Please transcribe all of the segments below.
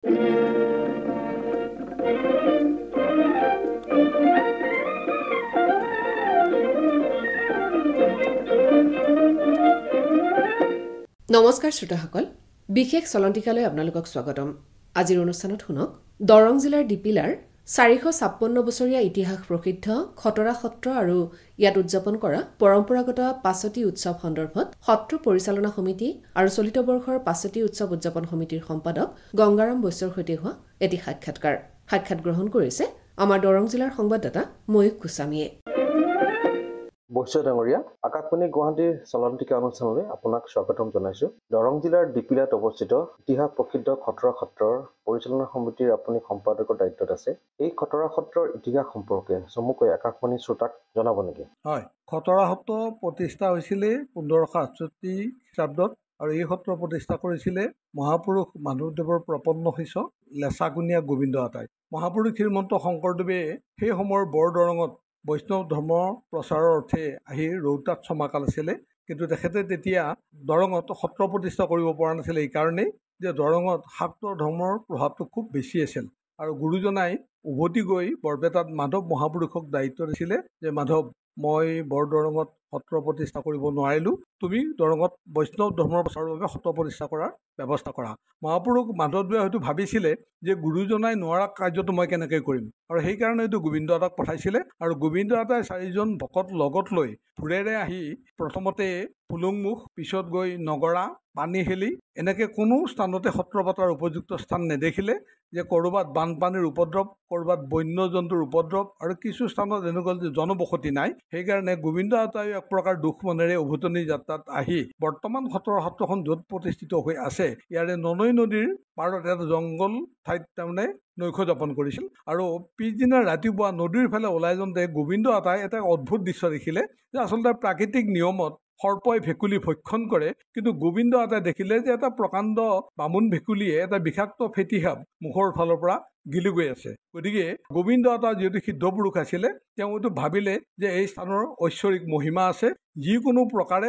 নমস্কাৰ শ্ৰোতাসকল, বিশেষ চলন্তিকালৈ আপোনালোকক স্বাগতম। আজিৰ অনুষ্ঠানত শুনক দৰং জিলাৰ ডিপিলাৰ 456 বছৰীয়া ইতিহাস প্ৰসিদ্ধ খটৰা সত্ৰ আৰু ইয়াত উদযাপন কৰা পৰম্পৰাগত পাছতি উৎসৱ সন্দৰ্ভত সত্ৰ পৰিচালনা সমিতি আৰু চলিত বৰ্ষৰ পাছতি উৎসৱ উদযাপন সমিতিৰ সম্পাদক গংগাৰাম বৈশ্যৰ সৈতে হোৱা এটি সাক্ষাৎ গ্ৰহণ কৰিছে আমাৰ দৰং জিলাৰ সংবাদদাতা ময়ূখ গোস্বামীয়ে। বৈশ্য ডাঙৰীয়া, আকাশবাণী গুৱাহাটীৰ চলন্তিকা অনুষ্ঠানলৈ আপোনাক স্বাগতম জনাইছো। দৰং জিলাৰ ডিপিলাত অৱস্থিত ইতিহাস প্ৰসিদ্ধ খটৰা সত্ৰৰ পৰিচালনা সমিতিৰ আপুনি সম্পাদকৰ দায়িত্বত আছে। এই খটৰা সত্ৰৰ ইতিহাস সম্পৰ্কে চমুকৈ আকাশবাণী শ্ৰোতাক জনাব নেকি? হয়, খটৰা সত্ৰ প্ৰতিষ্ঠা হৈছিলে 1568 খ্ৰীষ্টাব্দত আৰু এই সত্ৰ প্ৰতিষ্ঠা কৰিছিলে মহাপুৰুষ মাধৱদেৱৰ প্ৰপন্ন শিষ্য লেচাকুনীয়া গোবিন্দ আতাই। মহাপুৰুষ শ্ৰীমন্ত শংকৰদেৱে সেই সময়ৰ বৰদৰঙত বৈষ্ণৱ ধৰ্ম প্ৰচাৰৰ অৰ্থে আহি ৰৌতাত সমাকাল আছিলে, কিন্তু তেখেতে তেতিয়া দৰঙত সত্ৰ প্ৰতিষ্ঠা কৰিব পৰা নাছিলে। এইকাৰণেই যে দৰঙত শাক্ত ধৰ্মৰ প্ৰভাৱটো খুব বেছি আছিল আৰু গুৰুজনাই উভতি গৈ বৰপেটাত মাধৱ মহাপুৰুষক দায়িত্ব দিছিলে যে মাধৱ, মই বৰদৰঙত সত্ৰ প্ৰতিষ্ঠা কৰিব নোৱাৰিলোঁ, তুমি দৰঙত বৈষ্ণৱ ধৰ্মৰ প্ৰচাৰৰ বাবে সত্ৰ প্ৰতিষ্ঠা কৰাৰ ব্যৱস্থা কৰা। মহাপুৰুষ মাধৱদেৱে হয়তো ভাবিছিলে যে গুৰুজনাই নোৱাৰা কাৰ্যটো মই কেনেকৈ কৰিম, আৰু সেইকাৰণে হয়তো গোবিন্দ আতাক পঠাইছিলে। আৰু গোবিন্দ আতাই 4জন ভকত লগত লৈ ফুৰেৰে আহি প্ৰথমতে ফুলুংমুখ, পিছত গৈ নগৰা, পানীহেলি, এনেকৈ কোনো স্থানতে সত্ৰ পতাৰ উপযুক্ত স্থান নেদেখিলে। যে ক'ৰবাত বানপানীৰ উপদ্ৰৱ, ক'ৰবাত বন্য জন্তুৰ উপদ্ৰৱ আৰু কিছু স্থানত এনেকুৱা যে জনবসতি নাই। সেইকাৰণে গোবিন্দ আতাই এক প্ৰকাৰ দুখ মনেৰে উভতনি যাত্ৰাত আহি বৰ্তমান খটৰা সত্ৰখন য'ত প্ৰতিষ্ঠিত হৈ আছে ইয়াৰে ননৈ নদীৰ পাৰত এটা জংঘল ঠাইত তাৰমানে নৈশ যাপন কৰিছিল। আৰু পিছদিনা ৰাতিপুৱা নদীৰ ফালে ওলাই যাওঁতে গোবিন্দ আতাই এটা অদ্ভুত দৃশ্য দেখিলে যে আচলতে প্ৰাকৃতিক নিয়মত সৰ্পই ভেকুলী ভক্ষণ কৰে, কিন্তু গোবিন্দ আতাই দেখিলে যে এটা প্ৰকাণ্ড বামুণ ভেকুলীয়ে এটা বিষাক্ত ফেটি সাপ মুখৰ ফালৰ পৰা গিলি গৈ আছে। গতিকে গোবিন্দ আতা যিহেতু সিদ্ধ পুৰুষ আছিলে, তেওঁ এইটো ভাবিলে যে এই স্থানৰ ঐশ্বৰিক মহিমা আছে, যিকোনো প্ৰকাৰে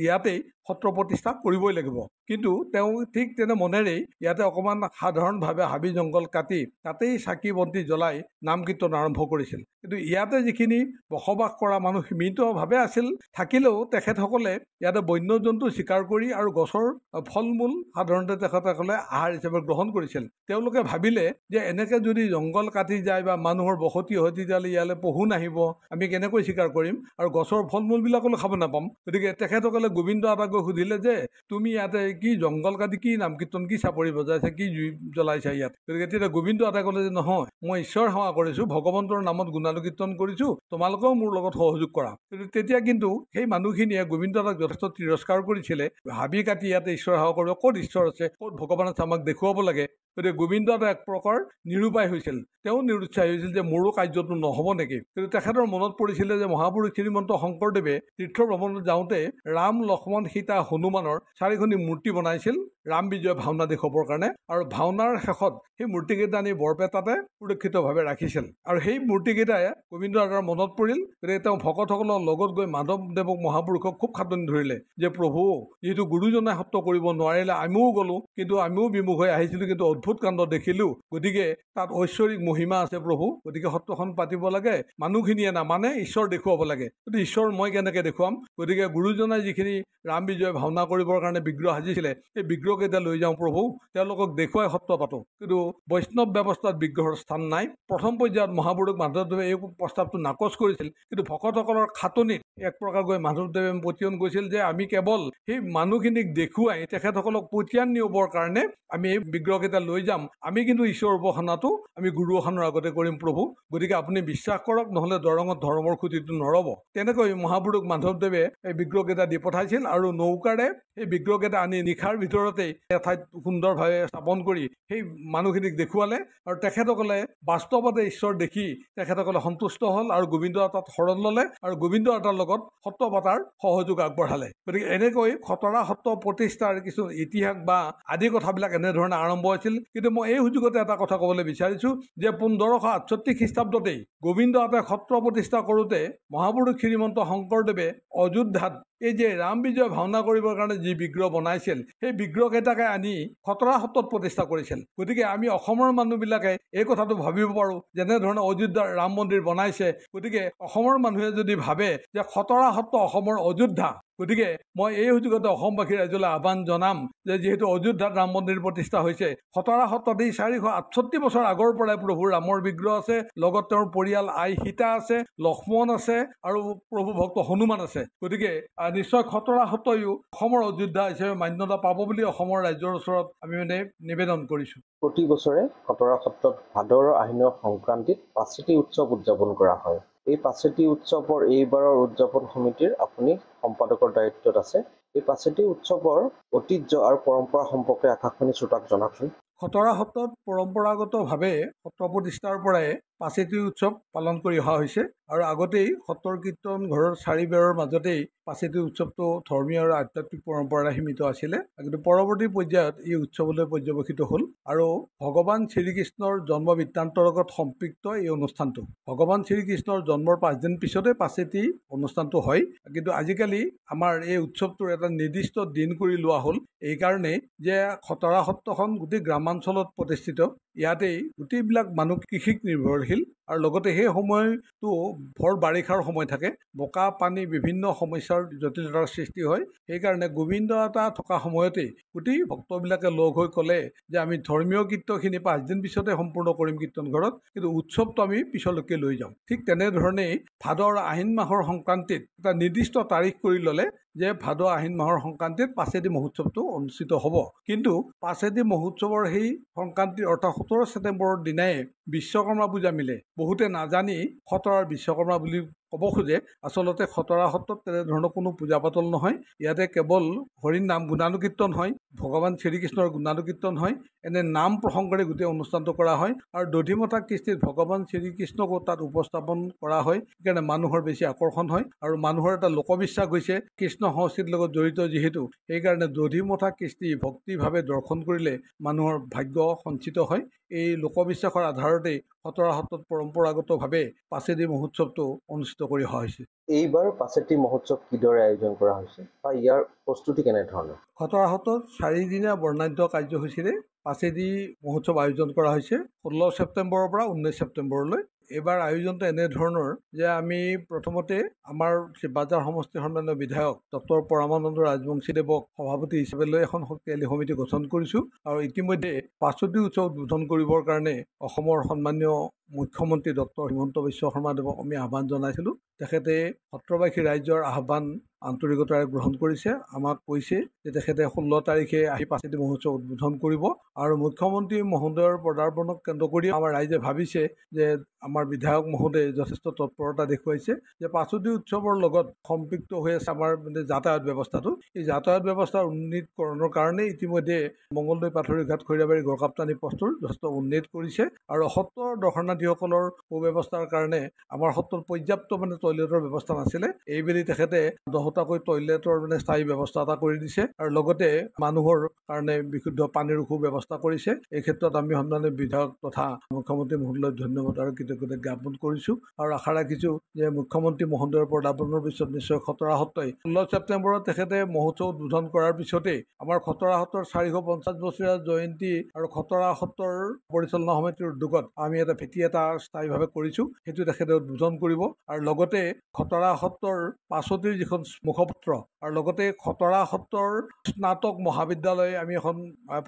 ইয়াতেই সত্ৰ প্ৰতিষ্ঠা কৰিবই লাগিব। কিন্তু তেওঁ ঠিক তেনে মনেৰেই ইয়াতে অকণমান সাধাৰণভাৱে হাবি জংঘল কাটি তাতেই চাকি বন্তি জ্বলাই নাম কীৰ্তন আৰম্ভ কৰিছিল। কিন্তু ইয়াতে যিখিনি বসবাস কৰা মানুহ সীমিতভাৱে আছিল, থাকিলেও তেখেতসকলে ইয়াতে বন্য জন্তু চিকাৰ কৰি আৰু গছৰ ফল মূল সাধাৰণতে তেখেতসকলে আহাৰ হিচাপে গ্ৰহণ কৰিছিল। তেওঁলোকে ভাবিলে যে এনেকৈ যদি জংঘল কাটি যায় বা মানুহৰ বসতি হয় তেতিয়াহ'লে ইয়ালৈ পহু নাহিব, আমি কেনেকৈ চিকাৰ কৰিম আৰু গছৰ ফল মূলবিলাকলৈ খাব নাপাম। গতিকে তেখেতসকলে গোবিন্দ আতাক সুধিলে যে তুমি ইয়াতে কি জংঘল কাটি কি নাম কীৰ্তন কি চাপৰি বজাইছা, কি জুই জ্বলাইছা ইয়াত? গতিকে তেতিয়া গোবিন্দ আতাই ক'লে যে নহয়, মই ঈশ্বৰ সেৱা কৰিছোঁ, ভগৱন্তৰ নামত গুণানুকীৰ্তন কৰিছোঁ, তোমালোকেও মোৰ লগত সহযোগ কৰা। তেতিয়া কিন্তু সেই মানুহখিনিয়ে গোবিন্দ আতাক যথেষ্ট তিৰস্কাৰ কৰিছিলে। হাবি কাটি ইয়াতে ঈশ্বৰ সেৱা কৰিব, ক'ত ঈশ্বৰ আছে, ক'ত ভগৱান আছে, আমাক দেখুৱাব লাগে। গতিকে গোবিন্দ আতাই এক প্ৰকাৰ নিৰুপায় হৈছিল, তেওঁ নিৰুৎসাহী হৈছিল যে মোৰো কাৰ্যটো নহ'ব নেকি। কিন্তু তেখেতৰ মনত পৰিছিলে যে মহাপুৰুষ শ্ৰীমন্ত শংকৰদেৱে তীৰ্থ ভ্ৰমণত যাওঁতে ৰাম, লক্ষ্মণ, সীতা, হনুমানৰ 4খনি মূৰ্তি বনাইছিল ৰাম বিজয় ভাওনা দেখুৱাবৰ কাৰণে, আৰু ভাওনাৰ শেষত সেই মূৰ্তিকেইটা আনি বৰপেটাতে সুৰক্ষিতভাৱে ৰাখিছিল। আৰু সেই মূৰ্তিকেইটাই গোবিন্দ আতাৰ মনত পৰিল। গতিকে তেওঁ ভকতসকলৰ লগত গৈ মাধৱদেৱক মহাপুৰুষক খুব খাটনি ধৰিলে যে প্ৰভু, যিহেতু গুৰুজনাই সত্ৰ কৰিব নোৱাৰিলে, আমিও গ'লোঁ, কিন্তু আমিও বিমুখ হৈ আহিছিলোঁ, কিন্তু অদ্ভুত কাণ্ড দেখিলোঁ। গতিকে তাত ঐশ্বৰিক মহিমা আছে প্ৰভু, গতিকে সত্ৰখন পাতিব লাগে, মানুহখিনিয়ে নামানে, ঈশ্বৰ দেখুৱাব লাগে। কিন্তু ঈশ্বৰ মই কেনেকৈ দেখুৱাম? গতিকে গুৰুজনাই যিখিনি ৰাম বিজয় ভাওনা কৰিবৰ কাৰণে বিগ্ৰহ সাজিছিলে, সেই বিগ্ৰহকেইটা লৈ যাওঁ প্ৰভু, তেওঁলোকক দেখুৱাই সত্ৰ পাতোঁ। কিন্তু বৈষ্ণৱ ব্যৱস্থাত বিগ্ৰহৰ স্থান নাই। প্ৰথম পৰ্যায়ত মহাপুৰুষ মাধৱদেৱে এই প্ৰস্তাৱটো নাকচ কৰিছিল, কিন্তু ভকতসকলৰ খাটনিত এক প্ৰকাৰ গৈ মাধৱদেৱে পতিয়ন গৈছিল যে আমি কেৱল সেই মানুহখিনিক দেখুৱাই তেখেতসকলক পতিয়ান নিবৰ কাৰণে আমি এই বিগ্ৰহকেইটা লৈ যাম, আমি কিন্তু ঈশ্বৰৰ উপাসনাটো আমি গুৰুসনৰ আগতে কৰিম প্ৰভু, গতিকে আপুনি বিশ্বাস কৰক, নহ'লে দৰঙত ধৰ্মৰ খুঁটিটো নৰব। তেনেকৈ মহাপুৰুষ মাধৱদেৱে এই বিগ্ৰহকেইটা দি পঠাইছিল আৰু নৌকাৰে সেই বিগ্ৰহকেইটা আনি নিশাৰ ভিতৰতেই এঠাইত সুন্দৰভাৱে স্থাপন কৰি সেই মানুহখিনিক দেখুৱালে, আৰু তেখেতসকলে বাস্তৱতে ঈশ্বৰ দেখি তেখেতসকলে সন্তুষ্ট হ'ল আৰু গোবিন্দ আতাত শৰণ ল'লে আৰু গোবিন্দ আতাৰ লগত সত্ৰ পাতাৰ সহযোগ আগবঢ়ালে। গতিকে এনেকৈ খটৰা সত্ৰ প্ৰতিষ্ঠাৰ কিছু ইতিহাস বা আদি কথাবিলাক এনেধৰণে আৰম্ভ হৈছিল। কিন্তু মই এই সুযোগতে এটা কথা ক'বলৈ বিচাৰিছোঁ যে 1568 খ্ৰীষ্টাব্দতেই গোবিন্দ আতাই সত্ৰ প্ৰতিষ্ঠা কৰোঁতে মহাপুৰুষ শ্ৰীমন্ত শংকৰদেৱে অযোধ্যাত এই যে ৰাম বিজয় ভাওনা কৰিবৰ কাৰণে যি বিগ্ৰহ বনাইছিল সেই বিগ্ৰহকেইটাকে আনি খতৰা সত্ৰত প্ৰতিষ্ঠা কৰিছিল। গতিকে আমি অসমৰ মানুহবিলাকে এই কথাটো ভাবিব পাৰোঁ, যেনেধৰণে অযোধ্যাৰ ৰাম মন্দিৰ বনাইছে, গতিকে অসমৰ মানুহে যদি ভাবে যে খতৰা সত্ৰ অসমৰ অযোধ্যা, গতিকে মই এই সুযোগতে অসমবাসী ৰাইজলৈ আহ্বান জনাম যে যিহেতু অযোধ্যাত ৰাম মন্দিৰ প্ৰতিষ্ঠা হৈছে, খতৰা সত্ৰত এই 468 বছৰ আগৰ পৰাই প্ৰভু ৰামৰ বিগ্ৰহ আছে, লগত তেওঁৰ পৰিয়াল আই সীতা আছে, লক্ষ্মণ আছে আৰু প্ৰভু ভক্ত হনুমান আছে। গতিকে নিশ্চয় খতৰা সত্ৰয়ো অসমৰ অযোধ্যা হিচাপে মান্যতা পাব বুলি অসমৰ ৰাজ্যৰ ওচৰত আমি নিবেদন কৰিছোঁ। প্ৰতি বছৰে খতৰা সত্ৰত ভাদ আৰু আহিনৰ সংক্ৰান্তিত পাচেতি উৎসৱ উদযাপন কৰা হয়। এই পাচেতি উৎসৱৰ এইবাৰৰ উদযাপন সমিতিৰ আপুনি সম্পাদকৰ দায়িত্বত আছে। এই পাচেতি উৎসৱৰ ঐতিহ্য আৰু পৰম্পৰা সম্পৰ্কে আকাশবাণী শ্ৰোতাক জনাওকচোন। খতৰা সত্ৰত পৰম্পৰাগতভাৱে সত্ৰ প্ৰতিষ্ঠাৰ পৰাই পাচেতি উৎসৱ পালন কৰি অহা হৈছে আৰু আগতেই সত্ৰৰ কীৰ্তন ঘৰৰ চাৰিবেৰৰ মাজতেই পাচেতি উৎসৱটো ধৰ্মীয় আৰু আধ্যাত্মিক পৰম্পৰাৰে সীমিত আছিলে। কিন্তু পৰৱৰ্তী পৰ্যায়ত এই উৎসৱলৈ পৰ্যবেক্ষিত হ'ল আৰু ভগৱান শ্ৰীকৃষ্ণৰ জন্ম বৃত্তান্তৰ লগত সম্পৃক্ত এই অনুষ্ঠানটো। ভগৱান শ্ৰীকৃষ্ণৰ জন্মৰ 5 দিন পিছতে পাচেতি অনুষ্ঠানটো হয়। কিন্তু আজিকালি আমাৰ এই উৎসৱটোৰ এটা নিৰ্দিষ্ট দিন কৰি লোৱা হ'ল, এইকাৰণেই যে খতৰা সত্ৰখন গোটেই গ্ৰামাঞ্চলত প্ৰতিষ্ঠিত। ইয়াতেই গোটেইবিলাক মানুহ কৃষিক নিৰ্ভৰশীল আৰু লগতে সেই সময়টো ভৰ বাৰিষাৰ সময় থাকে, বোকা পানী বিভিন্ন সমস্যাৰ জটিলতাৰ সৃষ্টি হয়। সেইকাৰণে গোবিন্দ এটা থকা সময়তেই গোটেই ভক্তবিলাকে লগ হৈ ক'লে যে আমি ধৰ্মীয় কীৰ্তনখিনি 5 দিন পিছতে সম্পূৰ্ণ কৰিম কীৰ্তন ঘৰত, কিন্তু উৎসৱটো আমি পিছলৈকে লৈ যাম। ঠিক তেনেধৰণেই ভাদ আৰু আহিন মাহৰ সংক্ৰান্তিত এটা নিৰ্দিষ্ট তাৰিখ কৰি ল'লে যে ভাদ আহিন মাহৰ সংক্ৰান্তিত পাচেতি মহোৎসৱটো অনুষ্ঠিত হ'ব। কিন্তু পাচেতি মহোৎসৱৰ সেই সংক্ৰান্তিৰ অৰ্থাৎ 17 ছেপ্টেম্বৰৰ দিনাই বিশ্বকৰ্মা পূজা মিলে। বহুতে নাজানি খতৰাৰ বিশ্বকৰ্মা বুলি ক'ব খোজে, আচলতে খতৰা সত্ৰত তেনেধৰণৰ কোনো পূজা পাতল নহয়। ইয়াতে কেৱল হৰিৰ নাম গুণানুকীৰ্তন হয়, ভগৱান শ্ৰীকৃষ্ণৰ গুণানুকীৰ্তন হয়, এনে নাম প্ৰসংগৰে গোটেই অনুষ্ঠানটো কৰা হয় আৰু দধিমথা কৃষ্টিত ভগৱান শ্ৰীকৃষ্ণকো তাত উপস্থাপন কৰা হয়। সেইকাৰণে মানুহৰ বেছি আকৰ্ষণ হয় আৰু মানুহৰ এটা লোকবিশ্বাস হৈছে কৃষ্ণ সংস্কৃতিৰ লগত জড়িত যিহেতু, সেইকাৰণে দধিমথা কৃষ্টি ভক্তিভাৱে দৰ্শন কৰিলে মানুহৰ ভাগ্য সঞ্চিত হয়। এই লোকবিশ্বাসৰ আধাৰতেই খতৰা সত্ৰত পৰম্পৰাগতভাৱে পাচেতি মহোৎসৱটো অনুষ্ঠিত কৰি অহা হৈছে। এইবাৰ পাচেতি মহোৎসৱ কিদৰে আয়োজন কৰা হৈছে বা ইয়াৰ প্ৰস্তুতি কেনেধৰণৰ? খতৰা সত্ৰত 4 দিনীয়া বৰ্ণাঢ্য কাৰ্যসূচীৰে পাচেতি মহোৎসৱ আয়োজন কৰা হৈছে 16 ছেপ্টেম্বৰৰ পৰা 19 ছেপ্টেম্বৰলৈ। এইবাৰ আয়োজনটো এনেধৰণৰ যে আমি প্ৰথমতে আমাৰ শিৱবাজাৰ সমষ্টিৰ সন্মানীয় বিধায়ক ডক্টৰ পৰমানন্দ ৰাজবংশীদেৱক সভাপতি হিচাপে লৈ এখন শক্তিশালী সমিতি গঠন কৰিছোঁ আৰু ইতিমধ্যে পাচেতি উৎসৱ উদ্বোধন কৰিবৰ কাৰণে অসমৰ সন্মানীয় মুখ্যমন্ত্ৰী ডক্টৰ হিমন্ত বিশ্ব শৰ্মাদেৱক আমি আহ্বান জনাইছিলোঁ। তেখেতে সত্ৰবাসী ৰাইজৰ আহ্বান আন্তৰিকতাৰে গ্ৰহণ কৰিছে। আমাক কৈছে যে তেখেতে 16 তাৰিখে আহি পাচেতি মহোৎসৱ উদ্বোধন কৰিব আৰু মুখ্যমন্ত্ৰী মহোদয়ৰ পদাৰ্পণক কেন্দ্ৰ কৰি আমাৰ ৰাইজে ভাবিছে যে আমাৰ বিধায়ক মহোদয়ে যথেষ্ট তৎপৰতা দেখুৱাইছে যে পাচেতি উৎসৱৰ লগত সম্পৃক্ত হৈ আছে আমাৰ যাতায়াত ব্যৱস্থাটো। এই যাতায়াত ব্যৱস্থাৰ উন্নীতকৰণৰ কাৰণে ইতিমধ্যে মংগলদৈ, পাথৰিঘাট, খৈৰাবাৰী, গড়কাপ্তানি পথটোৰ যথেষ্ট উন্নীত কৰিছে আৰু সত্ৰৰ দৰ্শনাৰ্থীসকলৰ সুব্যৱস্থাৰ কাৰণে আমাৰ সত্ৰত পৰ্যাপ্ত টয়লেটৰ ব্যৱস্থা নাছিলে। এইবেলি তেখেতে 10টাকৈ টয়লেটৰ স্থায়ী ব্যৱস্থা এটা কৰি দিছে আৰু লগতে মানুহৰ কাৰণে বিশুদ্ধ পানীৰ সুব্যৱস্থা কৰিছে। এই ক্ষেত্ৰত আমি সন্মানীয় বিধায়ক তথা মুখ্যমন্ত্ৰী মহোদয়ক ধন্যবাদ আৰু কৃতজ্ঞতা জ্ঞাপন কৰিছোঁ আৰু আশা ৰাখিছোঁ যে মুখ্যমন্ত্ৰী মহোদয়ৰ পদাৰ্পণৰ পিছত নিশ্চয় খতৰা সত্ৰই 16 ছেপ্টেম্বৰত তেখেতে মহোৎসৱ উদ্বোধন কৰাৰ পিছতেই আমাৰ খতৰা সত্ৰৰ 450 বছৰীয়া জয়ন্তী আৰু খতৰা সত্ৰৰ পৰিচালনা সমিতিৰ উদ্যোগত আমি এটা ভেটি এটা স্থায়ীভাৱে কৰিছোঁ, সেইটো তেখেতে উদ্বোধন কৰিব আৰু লগতে খতৰা সত্ৰৰ পাচতিৰ যিখন মুখপত্ৰ আৰু লগতে খতৰা সত্ৰৰ স্নাতক মহাবিদ্যালয় আমি এখন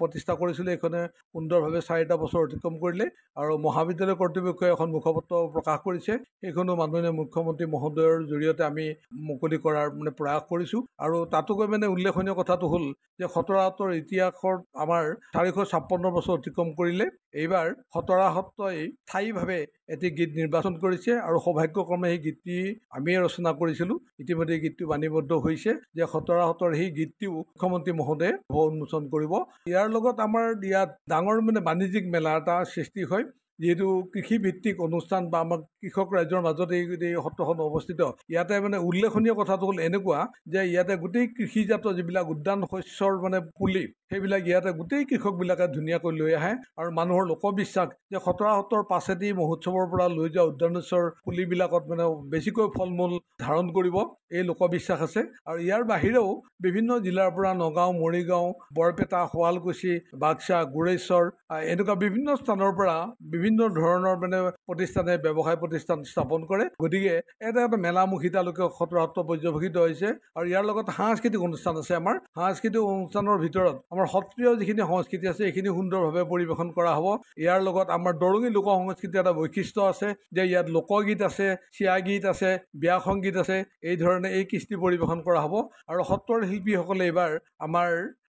প্ৰতিষ্ঠা কৰিছিলোঁ। এইখনে সুন্দৰভাৱে 4টা বছৰ অতিক্ৰম কৰিলে আৰু মহাবিদ্যালয় কৰ্তৃপক্ষই এখন মুখপত্ৰ প্ৰকাশ কৰিছে। সেইখনো মাননীয় মুখ্যমন্ত্ৰী মহোদয়ৰ জৰিয়তে আমি মুকলি কৰাৰ প্ৰয়াস কৰিছোঁ আৰু তাতোকৈ উল্লেখনীয় কথাটো হ'ল যে খতৰা সত্ৰৰ ইতিহাসত আমাৰ 456 বছৰ অতিক্ৰম কৰিলে। এইবাৰ খতৰা সত্ৰই স্থায়ীভাৱে এটি গীত নিৰ্বাচন কৰিছে আৰু সৌভাগ্যক্ৰমে সেই গীতটি আমিয়ে ৰচনা কৰিছিলোঁ। ইতিমধ্যে গীতটো বাণীবদ্ধ হৈছে যে খতৰা সত্ৰৰ সেই গীতটিও মুখ্যমন্ত্ৰী মহোদয়ে উন্মোচন কৰিব। ইয়াৰ লগত আমাৰ ইয়াত ডাঙৰ বাণিজ্যিক মেলা এটা সৃষ্টি হয় যিহেতু কৃষিভিত্তিক অনুষ্ঠান বা আমাৰ কৃষক ৰাইজৰ মাজত এই সত্ৰখন অৱস্থিত, ইয়াতে মানে উল্লেখনীয় কথাটো হ'ল এনেকুৱা যে ইয়াতে গোটেই কৃষিজাত যিবিলাক উদ্যান শস্যৰ মানে পুলি, সেইবিলাক ইয়াতে গোটেই কৃষকবিলাকে ধুনীয়াকৈ লৈ আহে। আৰু মানুহৰ লোকবিশ্বাস যে খতৰা সত্ৰৰ পাছেদি মহোৎসৱৰ পৰা লৈ যোৱা উদ্যান শস্যৰ পুলিবিলাকত মানে বেছিকৈ ফল মূল ধাৰণ কৰিব, এই লোকবিশ্বাস আছে। আৰু ইয়াৰ বাহিৰেও বিভিন্ন জিলাৰ পৰা নগাঁও, মৰিগাঁও, বৰপেটা, শুৱালকুছি, বাক্সা, গোৰেশ্বৰ এনেকুৱা বিভিন্ন স্থানৰ পৰা বিভিন্ন ধৰণৰ মানে প্ৰতিষ্ঠানে ব্যৱসায় প্ৰতিষ্ঠান স্থাপন কৰে। গতিকে এটা মেলামুখী তালুকে খতৰা সত্ৰ পৰ্যবেক্ষিত হৈছে। আৰু ইয়াৰ লগত সাংস্কৃতিক অনুষ্ঠান আছে। আমাৰ সাংস্কৃতিক অনুষ্ঠানৰ ভিতৰত আমাৰ সত্ৰীয় যিখিনি সংস্কৃতি আছে এইখিনি সুন্দৰভাৱে পৰিৱেশন কৰা হ'ব। ইয়াৰ লগত আমাৰ দৰঙী লোক সংস্কৃতিৰ এটা বৈশিষ্ট্য আছে যে ইয়াত লোকগীত আছে, চিয়া গীত আছে, বিয়া সংগীত আছে, এই ধৰণে এই কৃষ্টি পৰিৱেশন কৰা হ'ব। আৰু সত্ৰৰ শিল্পীসকলে এইবাৰ আমাৰ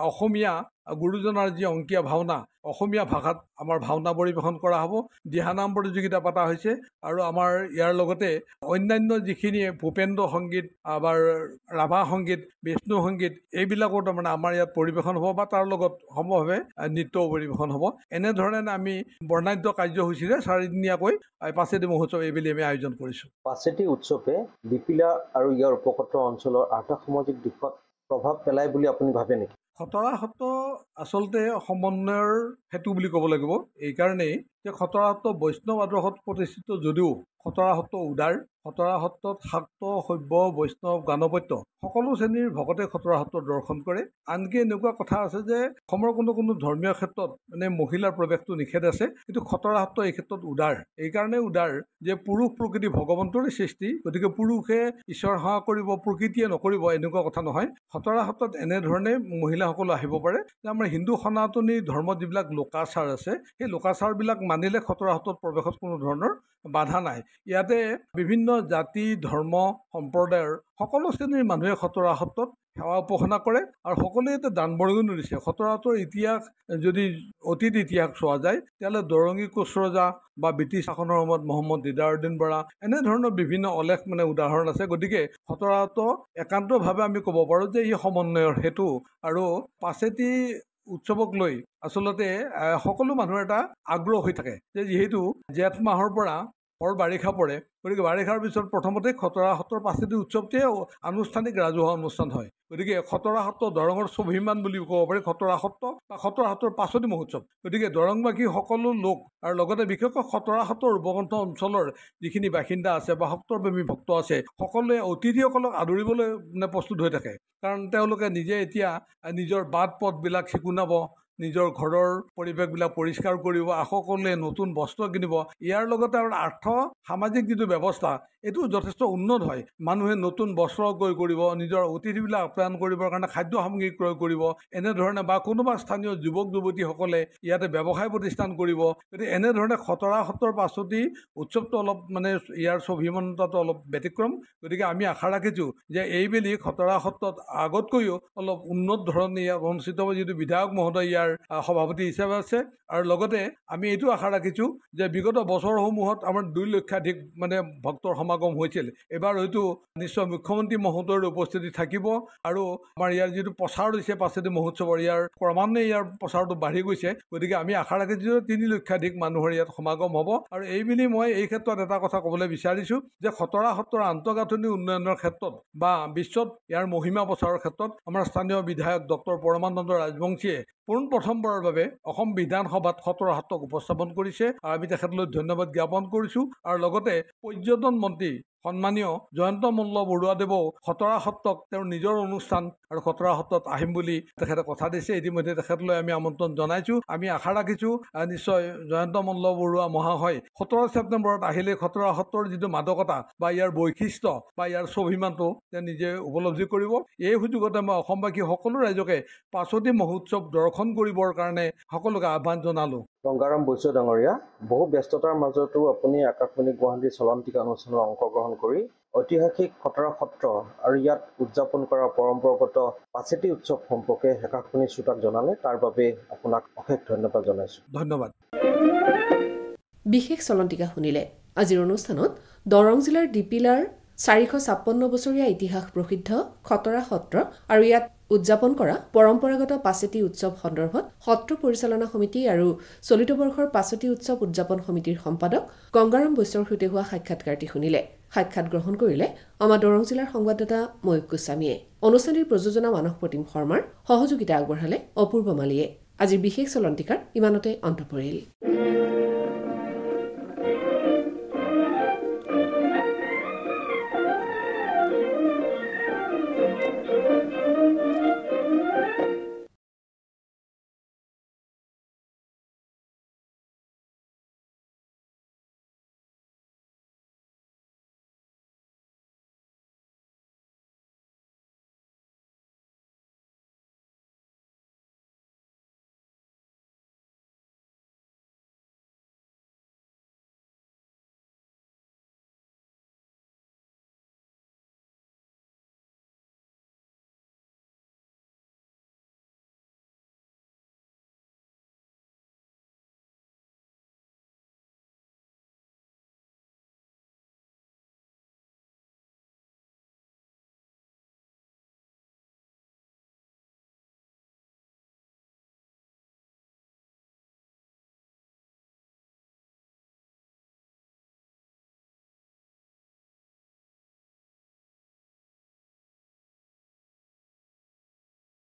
অসমীয়া গুৰুজনাৰ যি অংকীয়া ভাওনা, অসমীয়া ভাষাত আমাৰ ভাওনা পৰিৱেশন কৰা হ'ব। দিহানাম প্ৰতিযোগিতা পতা হৈছে। আৰু আমাৰ ইয়াৰ লগতে অন্যান্য যিখিনি ভূপেন্দ্ৰ সংগীত বা ৰাভা সংগীত, বিষ্ণু সংগীত এইবিলাকো তাৰমানে আমাৰ ইয়াত পৰিৱেশন হ'ব বা তাৰ লগত সমভাৱে নৃত্যও পৰিৱেশন হ'ব। এনেধৰণে আমি বৰ্ণাঢ্য কাৰ্যসূচীৰে 4 দিনীয়াকৈ পাছেতি মহোৎসৱ এইবেলি আমি আয়োজন কৰিছোঁ। পাছেতি উৎসৱে ডিপিলা আৰু ইয়াৰ উপসত্ৰ অঞ্চলৰ আৰ্থ-সামাজিক দিশত প্ৰভাৱ পেলায় বুলি আপুনি ভাবে নেকি? খতৰা সত্ৰ আচলতে সমন্বয়ৰ সেতু বুলি ক'ব লাগিব। এইকাৰণেই যে খতৰা সত্ৰ বৈষ্ণৱ আদৰ্শত প্ৰতিষ্ঠিত যদিও খতৰা সত্ৰ উদাৰ। খতৰা সত্ৰত শাক্ত, শৈৱ, বৈষ্ণৱ, গাণপত্য সকলো শ্ৰেণীৰ ভকতে খতৰা সত্ৰ দৰ্শন কৰে। আনকি এনেকুৱা কথা আছে যে অসমৰ কোনো ধৰ্মীয় ক্ষেত্ৰত মানে মহিলাৰ প্ৰৱেশটো নিষেধ আছে, কিন্তু খতৰা সত্ৰ এই ক্ষেত্ৰত উদাৰ। এইকাৰণে উদাৰ যে পুৰুষ প্ৰকৃতি ভগৱন্তৰে সৃষ্টি, গতিকে পুৰুষে ঈশ্বৰ সেৱা কৰিব, প্ৰকৃতিয়ে নকৰিব এনেকুৱা কথা নহয়। খতৰা সত্ৰত এনেধৰণে মহিলাসকলো আহিব পাৰে যে আমাৰ হিন্দু সনাতনী ধৰ্মত যিবিলাক লোকাচাৰ আছে সেই লোকাচাৰবিলাক মানিলে খতৰা সত্ৰত প্ৰৱেশত কোনো ধৰণৰ বাধা নাই। ইয়াতে বিভিন্ন জাতি, ধৰ্ম, সম্প্ৰদায়ৰ সকলো শ্ৰেণীৰ মানুহে খতৰা সত্ৰত সেৱা উপাসনা কৰে আৰু সকলোৱে ইয়াতে দান বৰঙণি দিছে। খতৰা সত্ৰৰ ইতিহাস যদি অতীত ইতিহাস চোৱা যায় তেতিয়াহ'লে দৰঙী কোচ ৰজা বা ব্ৰিটিছ শাসনৰ সময়ত মহম্মদ দিদাৰুদ্দিন বৰা এনেধৰণৰ বিভিন্ন অলেখ মানে উদাহৰণ আছে। গতিকে খতৰা সত্ৰ একান্তভাৱে আমি ক'ব পাৰোঁ যে ই সমন্বয়ৰ সেতু। আৰু পাছেতি উৎসৱক লৈ আচলতে সকলো মানুহৰ এটা আগ্ৰহ হৈ থাকে যে যিহেতু জেঠ মাহৰ পৰা ভৰ বাৰিষা পৰে, গতিকে বাৰিষাৰ পিছত প্ৰথমতে খতৰা সত্ৰৰ পাছেতি উৎসৱটোৱে আনুষ্ঠানিক ৰাজহুৱা অনুষ্ঠান হয়। গতিকে খতৰা সত্ৰ দৰঙৰ স্বাভিমান বুলি ক'ব পাৰি, খতৰা সত্ৰ বা খতৰা সত্ৰৰ পাছতি মহোৎসৱ। গতিকে দৰংবাসী সকলো লোক আৰু লগতে বিশেষকৈ খতৰা সত্ৰৰ উপকণ্ঠ অঞ্চলৰ যিখিনি বাসিন্দা আছে বা সত্ৰপ্ৰেমী ভক্ত আছে সকলোৱে অতিথিসকলক আদৰিবলৈ মানে প্ৰস্তুত হৈ থাকে। কাৰণ তেওঁলোকে নিজে এতিয়া নিজৰ বাট পথবিলাক চিকুণাব, নিজৰ ঘৰৰ পৰিৱেশবিলাক পৰিষ্কাৰ কৰিব, সকলোৱে নতুন বস্ত্ৰ কিনিব। ইয়াৰ লগতে আৰ্থ সামাজিক যিটো ব্যৱস্থা এইটো যথেষ্ট উন্নত হয়। মানুহে নতুন বস্ত্ৰ ক্ৰয় কৰিব, নিজৰ অতিথিবিলাক আপ্যায়ন কৰিবৰ কাৰণে খাদ্য সামগ্ৰী ক্ৰয় কৰিব, এনেধৰণে বা কোনোবা স্থানীয় যুৱক যুৱতীসকলে ইয়াতে ব্যৱসায় প্ৰতিষ্ঠান কৰিব। গতিকে এনেধৰণে খতৰা সত্ৰৰ পাছতি উৎসৱটো অলপ মানে ইয়াৰ স্বাভিমানতাটো অলপ ব্যতিক্ৰম। গতিকে আমি আশা ৰাখিছোঁ যে এইবেলি খতৰা সত্ৰত আগতকৈও অলপ উন্নত ধৰণে ইয়াত অনুষ্ঠিত হ'ব, যিটো বিধায়ক মহোদয় ইয়াৰ সভাপতি হিচাপে আছে। আৰু লগতে আমি এইটো আশা ৰাখিছোঁ যে বিগত বছৰসমূহত আমাৰ 2 লক্ষাধিক মানে ভক্তৰ সমাগম হৈছিল। এইবাৰ হয়তো নিশ্চয় মুখ্যমন্ত্ৰী মহোদয়ৰ উপস্থিতি থাকিব। আৰু আমাৰ ইয়াৰ যিটো প্ৰচাৰ হৈছে পাছেতি মহোৎসৱৰ, ইয়াৰ ক্ৰমান্বয়ে ইয়াৰ প্ৰচাৰটো বাঢ়ি গৈছে। গতিকে আমি আশা ৰাখিছোঁ যে 3 লক্ষাধিক মানুহৰ ইয়াত সমাগম হ'ব। আৰু এইবুলি মই এই ক্ষেত্ৰত এটা কথা ক'বলৈ বিচাৰিছোঁ যে খতৰা সত্ৰৰ আন্তঃগাঁথনি উন্নয়নৰ ক্ষেত্ৰত বা বিশ্বত ইয়াৰ মহিমা প্ৰচাৰৰ ক্ষেত্ৰত আমাৰ স্থানীয় বিধায়ক ডক্টৰ পৰমানন্দ ৰাজবংশীয়ে প্ৰথমবাৰৰ বাবে অসম বিধানসভাত খতৰা সত্ৰক উপস্থাপন কৰিছে। আৰু আমি তেখেতলৈ ধন্যবাদ জ্ঞাপন কৰিছোঁ। আৰু লগতে পৰ্যটন মন্ত্ৰী সন্মানীয় জয়ন্ত মল্ল বৰুৱাদেৱেও খতৰা সত্ৰক তেওঁৰ নিজৰ অনুষ্ঠান আৰু খতৰা সত্ৰত আহিম বুলি তেখেতে কথা দিছে। ইতিমধ্যে তেখেতলৈ আমি আমন্ত্ৰণ জনাইছোঁ। আমি আশা ৰাখিছোঁ নিশ্চয় জয়ন্ত মল্ল বৰুৱা মহাশয় 17 ছেপ্টেম্বৰত আহিলে খতৰা সত্ৰৰ যিটো মাদকতা বা ইয়াৰ বৈশিষ্ট্য বা ইয়াৰ স্বাভিমানটো তেওঁ নিজে উপলব্ধি কৰিব। এই সুযোগতে মই অসমবাসী সকলো ৰাইজকে পাছতি মহোৎসৱ দৰ্শন কৰিবৰ কাৰণে সকলোকে আহ্বান জনালোঁ। গংগাৰাম বৈশ্য ডাঙৰীয়া, বহু ব্যস্ততাৰ মাজতো আপুনি আকাশবাণী গুৱাহাটী চলন্তিকা অনুষ্ঠানত অংশগ্ৰহণ কৰি ঐতিহাসিক খতৰা সত্ৰ আৰু ইয়াত উদযাপন কৰা পৰম্পৰাগত পাছেতি উৎসৱ সম্পৰ্কে আকাশবাণী শ্ৰোতাক জনালে, তাৰ বাবে আপোনাক অশেষ ধন্যবাদ জনাইছোঁ। ধন্যবাদ। বিশেষ চলন্তিকা শুনিলে। আজিৰ অনুষ্ঠানত দৰং জিলাৰ ডিপিলাৰ 456 বছৰীয়া ইতিহাস প্ৰসিদ্ধ খটৰা সত্ৰ আৰু ইয়াত উদযাপন কৰা পৰম্পৰাগত পাছেতি উৎসৱ সন্দৰ্ভত সত্ৰ পৰিচালনা সমিতি আৰু চলিত বৰ্ষৰ পাছেতি উৎসৱ উদযাপন সমিতিৰ সম্পাদক গংগাৰাম বৈশ্যৰ সৈতে হোৱা সাক্ষাৎকাৰটি শুনিলে। সাক্ষাৎ গ্ৰহণ কৰিলে আমাৰ দৰং জিলাৰ সংবাদদাতা ময়ূক গোস্বামীয়ে। অনুষ্ঠানটিৰ প্ৰযোজনা মানস প্ৰতিম শৰ্মাৰ, সহযোগিতা আগবঢ়ালে অপূৰ্ব মালিয়ে। আজিৰ বিশেষ চলন্তিকাৰ ইমানতে অন্ত পৰিল।